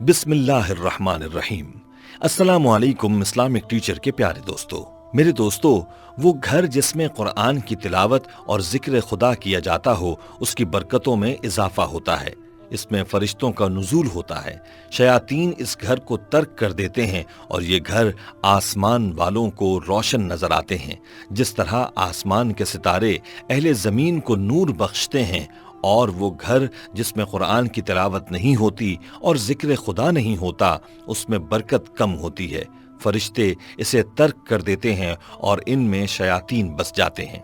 بسم اللہ الرحمن الرحیم۔ السلام علیکم اسلامک ٹیچر کے پیارے دوستو۔ میرے دوستو، وہ گھر جس میں قرآن کی تلاوت اور ذکر خدا کیا جاتا ہو، اس کی برکتوں میں اضافہ ہوتا ہے۔ اس میں فرشتوں کا نزول ہوتا ہے، شیاطین اس گھر کو ترک کر دیتے ہیں اور یہ گھر آسمان والوں کو روشن نظر آتے ہیں، جس طرح آسمان کے ستارے اہل زمین کو نور بخشتے ہیں۔ اور وہ گھر جس میں قرآن کی تلاوت نہیں ہوتی اور ذکر خدا نہیں ہوتا، اس میں برکت کم ہوتی ہے، فرشتے اسے ترک کر دیتے ہیں اور ان میں شیاطین بس جاتے ہیں۔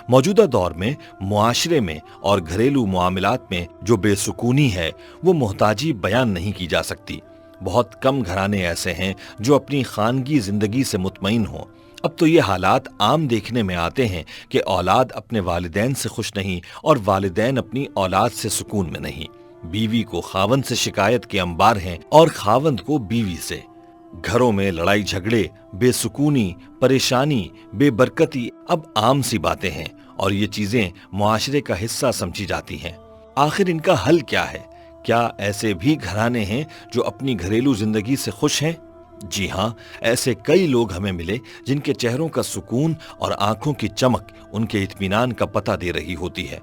موجودہ دور میں معاشرے میں اور گھریلو معاملات میں جو بے سکونی ہے، وہ محتاجی بیان نہیں کی جا سکتی۔ بہت کم گھرانے ایسے ہیں جو اپنی خانگی زندگی سے مطمئن ہوں۔ اب تو یہ حالات عام دیکھنے میں آتے ہیں کہ اولاد اپنے والدین سے خوش نہیں اور والدین اپنی اولاد سے سکون میں نہیں۔ بیوی کو خاوند سے شکایت کے انبار ہیں اور خاوند کو بیوی سے۔ گھروں میں لڑائی جھگڑے، بے سکونی، پریشانی، بے برکتی اب عام سی باتیں ہیں اور یہ چیزیں معاشرے کا حصہ سمجھی جاتی ہیں۔ آخر ان کا حل کیا ہے؟ کیا ایسے بھی گھرانے ہیں جو اپنی گھریلو زندگی سے خوش ہیں؟ جی ہاں، ایسے کئی لوگ ہمیں ملے جن کے چہروں کا سکون اور آنکھوں کی چمک ان کے اطمینان کا پتہ دے رہی ہوتی ہے۔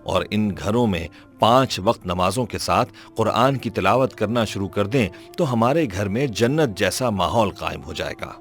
اور ان گھروں میں 5 وقت نمازوں کے ساتھ قرآن کی تلاوت کرنا شروع کر دیں تو ہمارے گھر میں جنت جیسا ماحول قائم ہو جائے گا۔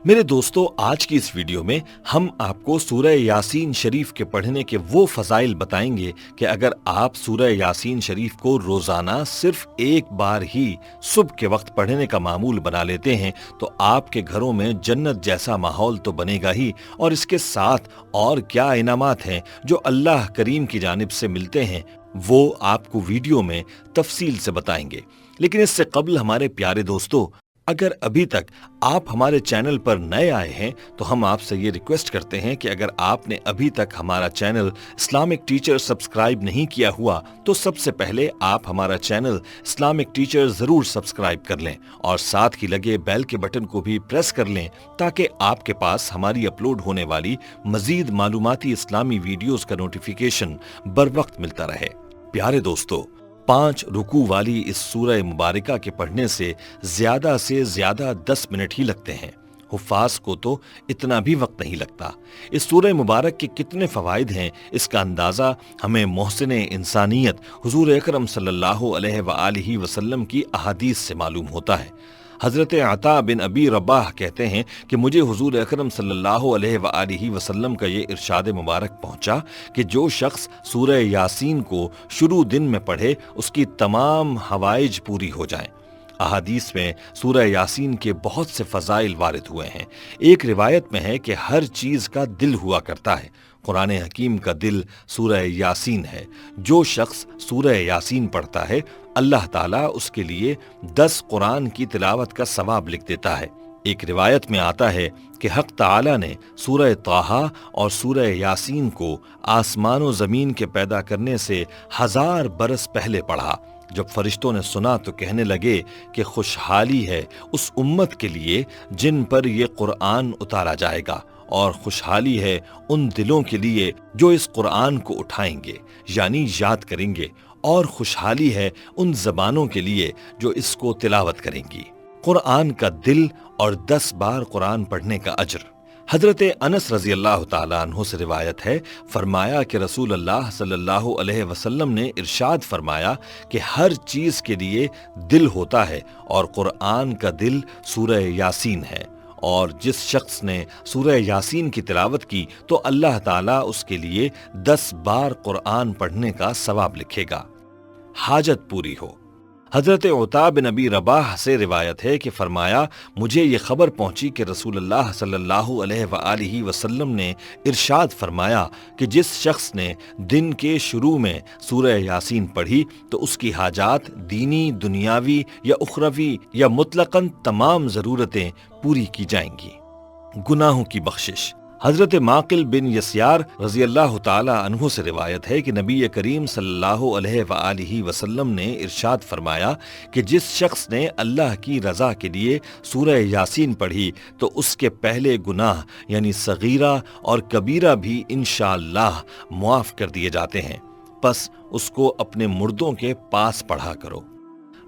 میرے دوستو، آج کی اس ویڈیو میں ہم آپ کو سورہ یاسین شریف کے پڑھنے کے وہ فضائل بتائیں گے کہ اگر آپ سورہ یاسین شریف کو روزانہ صرف ایک بار ہی صبح کے وقت پڑھنے کا معمول بنا لیتے ہیں تو آپ کے گھروں میں جنت جیسا ماحول تو بنے گا ہی، اور اس کے ساتھ اور کیا انعامات ہیں جو اللہ کریم کی جانب سے ملتے ہیں وہ آپ کو ویڈیو میں تفصیل سے بتائیں گے۔ لیکن اس سے قبل ہمارے پیارے دوستو، اگر ابھی تک آپ ہمارے چینل پر نئے آئے ہیں تو ہم آپ سے یہ ریکویسٹ کرتے ہیں کہ اگر آپ نے ابھی تک ہمارا چینل اسلامک ٹیچر سبسکرائب نہیں کیا ہوا تو سب سے پہلے آپ ہمارا چینل اسلامک ٹیچر ضرور سبسکرائب کر لیں اور ساتھ ہی لگے بیل کے بٹن کو بھی پریس کر لیں تاکہ آپ کے پاس ہماری اپلوڈ ہونے والی مزید معلوماتی اسلامی ویڈیوز کا نوٹیفیکیشن بر وقت ملتا رہے۔ پیارے دوستو، 5 رکوع والی اس سورہ مبارکہ کے پڑھنے سے زیادہ 10 منٹ ہی لگتے ہیں۔ حفاظ کو تو اتنا بھی وقت نہیں لگتا۔ اس سورہ مبارک کے کتنے فوائد ہیں، اس کا اندازہ ہمیں محسن انسانیت حضور اکرم صلی اللہ علیہ وآلہ وسلم کی احادیث سے معلوم ہوتا ہے۔ حضرت عطا بن ابی رباح کہتے ہیں کہ مجھے حضور اکرم صلی اللہ علیہ وآلہ وسلم کا یہ ارشاد مبارک پہنچا کہ جو شخص سورہ یاسین کو شروع دن میں پڑھے اس کی تمام حوائج پوری ہو جائیں۔ احادیث میں سورہ یاسین کے بہت سے فضائل وارد ہوئے ہیں۔ ایک روایت میں ہے کہ ہر چیز کا دل ہوا کرتا ہے، قرآن حکیم کا دل سورہ یاسین ہے۔ جو شخص سورہ یاسین پڑھتا ہے اللہ تعالیٰ اس کے لیے 10 قرآن کی تلاوت کا ثواب لکھ دیتا ہے۔ ایک روایت میں آتا ہے کہ حق تعالیٰ نے سورہ طٰہٰ اور سورہ یاسین کو آسمان و زمین کے پیدا کرنے سے 1000 برس پہلے پڑھا۔ جب فرشتوں نے سنا تو کہنے لگے کہ خوشحالی ہے اس امت کے لیے جن پر یہ قرآن اتارا جائے گا، اور خوشحالی ہے ان دلوں کے لیے جو اس قرآن کو اٹھائیں گے یعنی یاد کریں گے، اور خوشحالی ہے ان زبانوں کے لیے جو اس کو تلاوت کریں گی۔ قرآن کا دل اور 10 بار قرآن پڑھنے کا اجر۔ حضرت انس رضی اللہ تعالیٰ عنہ سے روایت ہے، فرمایا کہ رسول اللہ صلی اللہ علیہ وسلم نے ارشاد فرمایا کہ ہر چیز کے لیے دل ہوتا ہے اور قرآن کا دل سورہ یاسین ہے، اور جس شخص نے سورہ یاسین کی تلاوت کی تو اللہ تعالیٰ اس کے لیے 10 بار قرآن پڑھنے کا ثواب لکھے گا۔ حاجت پوری ہو۔ حضرت عطا بن ابی رباح سے روایت ہے کہ فرمایا، مجھے یہ خبر پہنچی کہ رسول اللہ صلی اللہ علیہ وآلہ وسلم نے ارشاد فرمایا کہ جس شخص نے دن کے شروع میں سورہ یاسین پڑھی تو اس کی حاجات دینی، دنیاوی یا اخروی یا مطلقاً تمام ضرورتیں پوری کی جائیں گی۔ گناہوں کی بخشش۔ حضرت معقل بن یسار رضی اللہ تعالی عنہ سے روایت ہے کہ نبی کریم صلی اللہ علیہ وآلہ وسلم نے ارشاد فرمایا کہ جس شخص نے اللہ کی رضا کے لیے سورہ یاسین پڑھی تو اس کے پہلے گناہ یعنی صغیرہ اور کبیرہ بھی انشاءاللہ معاف کر دیے جاتے ہیں، پس اس کو اپنے مردوں کے پاس پڑھا کرو۔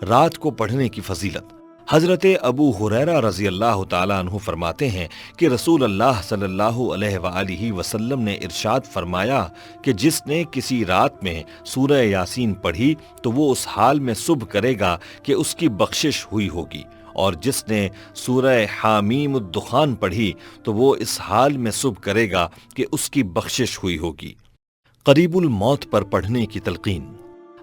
رات کو پڑھنے کی فضیلت۔ حضرت ابو ہریرہ رضی اللہ تعالیٰ عنہ فرماتے ہیں کہ رسول اللہ صلی اللہ علیہ وآلہ وسلم نے ارشاد فرمایا کہ جس نے کسی رات میں سورہ یاسین پڑھی تو وہ اس حال میں صبح کرے گا کہ اس کی بخشش ہوئی ہوگی، اور جس نے سورہ حامیم الدخان پڑھی تو وہ اس حال میں صبح کرے گا کہ اس کی بخشش ہوئی ہوگی۔ قریب الموت پر پڑھنے کی تلقین۔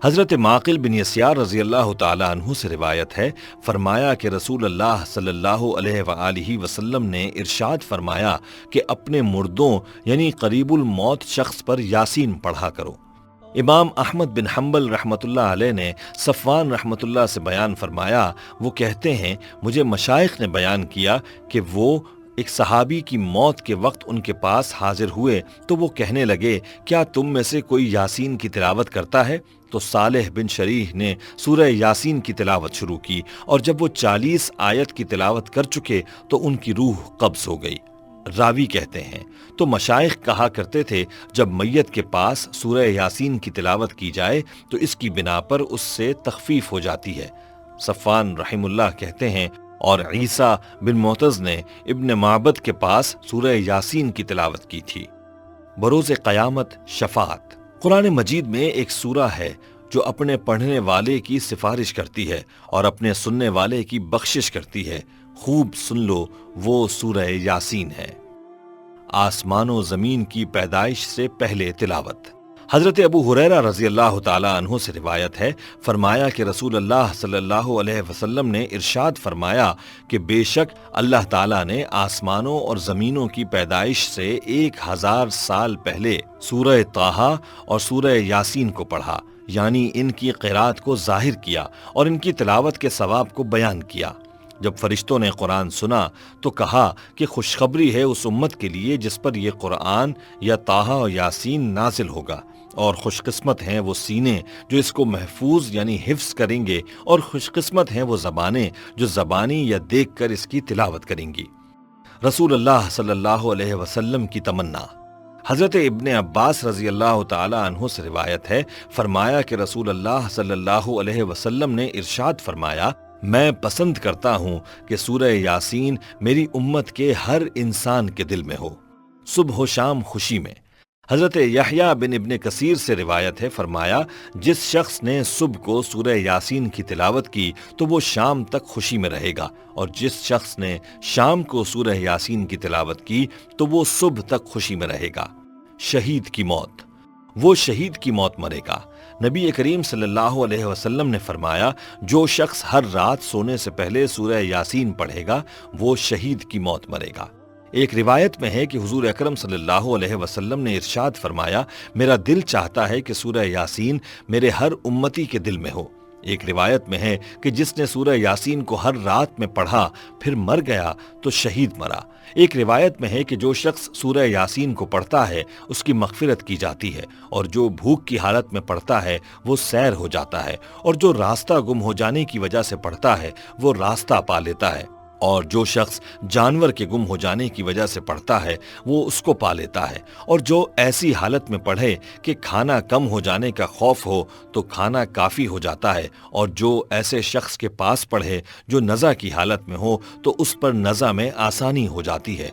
حضرت معقل بن یسار رضی اللہ تعالیٰ عنہ سے روایت ہے، فرمایا کہ رسول اللہ صلی اللہ علیہ وآلہ وسلم نے ارشاد فرمایا کہ اپنے مردوں یعنی قریب الموت شخص پر یاسین پڑھا کرو۔ امام احمد بن حنبل رحمۃ اللہ علیہ نے صفوان رحمۃ اللہ سے بیان فرمایا، وہ کہتے ہیں مجھے مشائخ نے بیان کیا کہ وہ ایک صحابی کی موت کے وقت ان کے پاس حاضر ہوئے تو وہ کہنے لگے، کیا تم میں سے کوئی یاسین کی تلاوت کرتا ہے؟ تو صالح بن شریح نے سورہ یاسین کی تلاوت شروع کی، اور جب وہ 40 آیت کی تلاوت کر چکے تو ان کی روح قبض ہو گئی۔ راوی کہتے ہیں تو مشائخ کہا کرتے تھے جب میت کے پاس سورہ یاسین کی تلاوت کی جائے تو اس کی بنا پر اس سے تخفیف ہو جاتی ہے۔ صفوان رحم اللہ کہتے ہیں اور عیسیٰ بن معتز نے ابن معبد کے پاس سورہ یاسین کی تلاوت کی تھی۔ بروز قیامت شفاعت۔ قرآن مجید میں ایک سورہ ہے جو اپنے پڑھنے والے کی سفارش کرتی ہے اور اپنے سننے والے کی بخشش کرتی ہے، خوب سن لو، وہ سورہ یاسین ہے۔ آسمان و زمین کی پیدائش سے پہلے تلاوت۔ حضرت ابو ہریرہ رضی اللہ تعالیٰ عنہ سے روایت ہے، فرمایا کہ رسول اللہ صلی اللہ علیہ وسلم نے ارشاد فرمایا کہ بے شک اللہ تعالیٰ نے آسمانوں اور زمینوں کی پیدائش سے 1000 سال پہلے سورہ طٰہٰ اور سورہ یاسین کو پڑھا، یعنی ان کی قرات کو ظاہر کیا اور ان کی تلاوت کے ثواب کو بیان کیا۔ جب فرشتوں نے قرآن سنا تو کہا کہ خوشخبری ہے اس امت کے لیے جس پر یہ قرآن یا طٰہٰ اور یاسین نازل ہوگا، اور خوش قسمت ہیں وہ سینے جو اس کو محفوظ یعنی حفظ کریں گے، اور خوش قسمت ہیں وہ زبانیں جو زبانی یا دیکھ کر اس کی تلاوت کریں گی۔ رسول اللہ صلی اللہ علیہ وسلم کی تمنا۔ حضرت ابن عباس رضی اللہ تعالیٰ عنہ سے روایت ہے، فرمایا کہ رسول اللہ صلی اللہ علیہ وسلم نے ارشاد فرمایا، میں پسند کرتا ہوں کہ سورہ یاسین میری امت کے ہر انسان کے دل میں ہو، صبح و شام خوشی میں۔ حضرت یحییٰ بن ابن کثیر سے روایت ہے، فرمایا جس شخص نے صبح کو سورہ یاسین کی تلاوت کی تو وہ شام تک خوشی میں رہے گا، اور جس شخص نے شام کو سورہ یاسین کی تلاوت کی تو وہ صبح تک خوشی میں رہے گا۔ شہید کی موت۔ وہ شہید کی موت مرے گا۔ نبی کریم صلی اللہ علیہ وسلم نے فرمایا، جو شخص ہر رات سونے سے پہلے سورہ یاسین پڑھے گا وہ شہید کی موت مرے گا۔ ایک روایت میں ہے کہ حضور اکرم صلی اللہ علیہ وسلم نے ارشاد فرمایا، میرا دل چاہتا ہے کہ سورہ یاسین میرے ہر امتی کے دل میں ہو۔ ایک روایت میں ہے کہ جس نے سورہ یاسین کو ہر رات میں پڑھا پھر مر گیا تو شہید مرا۔ ایک روایت میں ہے کہ جو شخص سورہ یاسین کو پڑھتا ہے اس کی مغفرت کی جاتی ہے، اور جو بھوک کی حالت میں پڑھتا ہے وہ سیر ہو جاتا ہے، اور جو راستہ گم ہو جانے کی وجہ سے پڑھتا ہے وہ راستہ پا لیتا ہے، اور جو شخص جانور کے گم ہو جانے کی وجہ سے پڑھتا ہے وہ اس کو پا لیتا ہے، اور جو ایسی حالت میں پڑھے کہ کھانا کم ہو جانے کا خوف ہو تو کھانا کافی ہو جاتا ہے، اور جو ایسے شخص کے پاس پڑھے جو نزع کی حالت میں ہو تو اس پر نزع میں آسانی ہو جاتی ہے،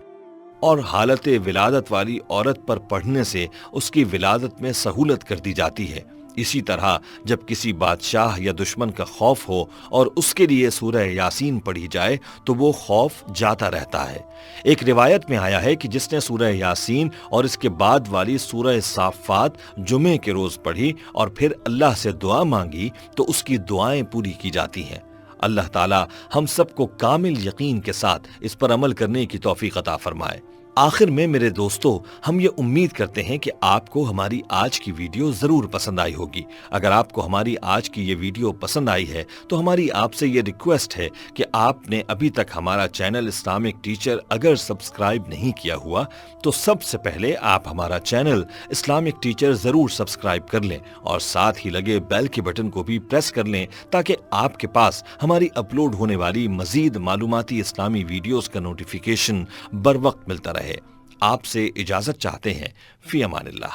اور حالت ولادت والی عورت پر پڑھنے سے اس کی ولادت میں سہولت کر دی جاتی ہے۔ اسی طرح جب کسی بادشاہ یا دشمن کا خوف ہو اور اس کے لیے سورہ یاسین پڑھی جائے تو وہ خوف جاتا رہتا ہے۔ ایک روایت میں آیا ہے کہ جس نے سورہ یاسین اور اس کے بعد والی سورہ صافات جمعے کے روز پڑھی اور پھر اللہ سے دعا مانگی تو اس کی دعائیں پوری کی جاتی ہیں۔ اللہ تعالی ہم سب کو کامل یقین کے ساتھ اس پر عمل کرنے کی توفیق عطا فرمائے۔ آخر میں میرے دوستو، ہم یہ امید کرتے ہیں کہ آپ کو ہماری آج کی ویڈیو ضرور پسند آئی ہوگی۔ اگر آپ کو ہماری آج کی یہ ویڈیو پسند آئی ہے تو ہماری آپ سے یہ ریکویسٹ ہے کہ آپ نے ابھی تک ہمارا چینل اسلامک ٹیچر اگر سبسکرائب نہیں کیا ہوا تو سب سے پہلے آپ ہمارا چینل اسلامک ٹیچر ضرور سبسکرائب کر لیں، اور ساتھ ہی لگے بیل کے بٹن کو بھی پریس کر لیں تاکہ آپ کے پاس ہماری اپلوڈ ہونے والی مزید معلوماتی اسلامی ویڈیوز کا نوٹیفیکیشن بر وقت ملتا رہے۔ آپ سے اجازت چاہتے ہیں، فی امان اللہ۔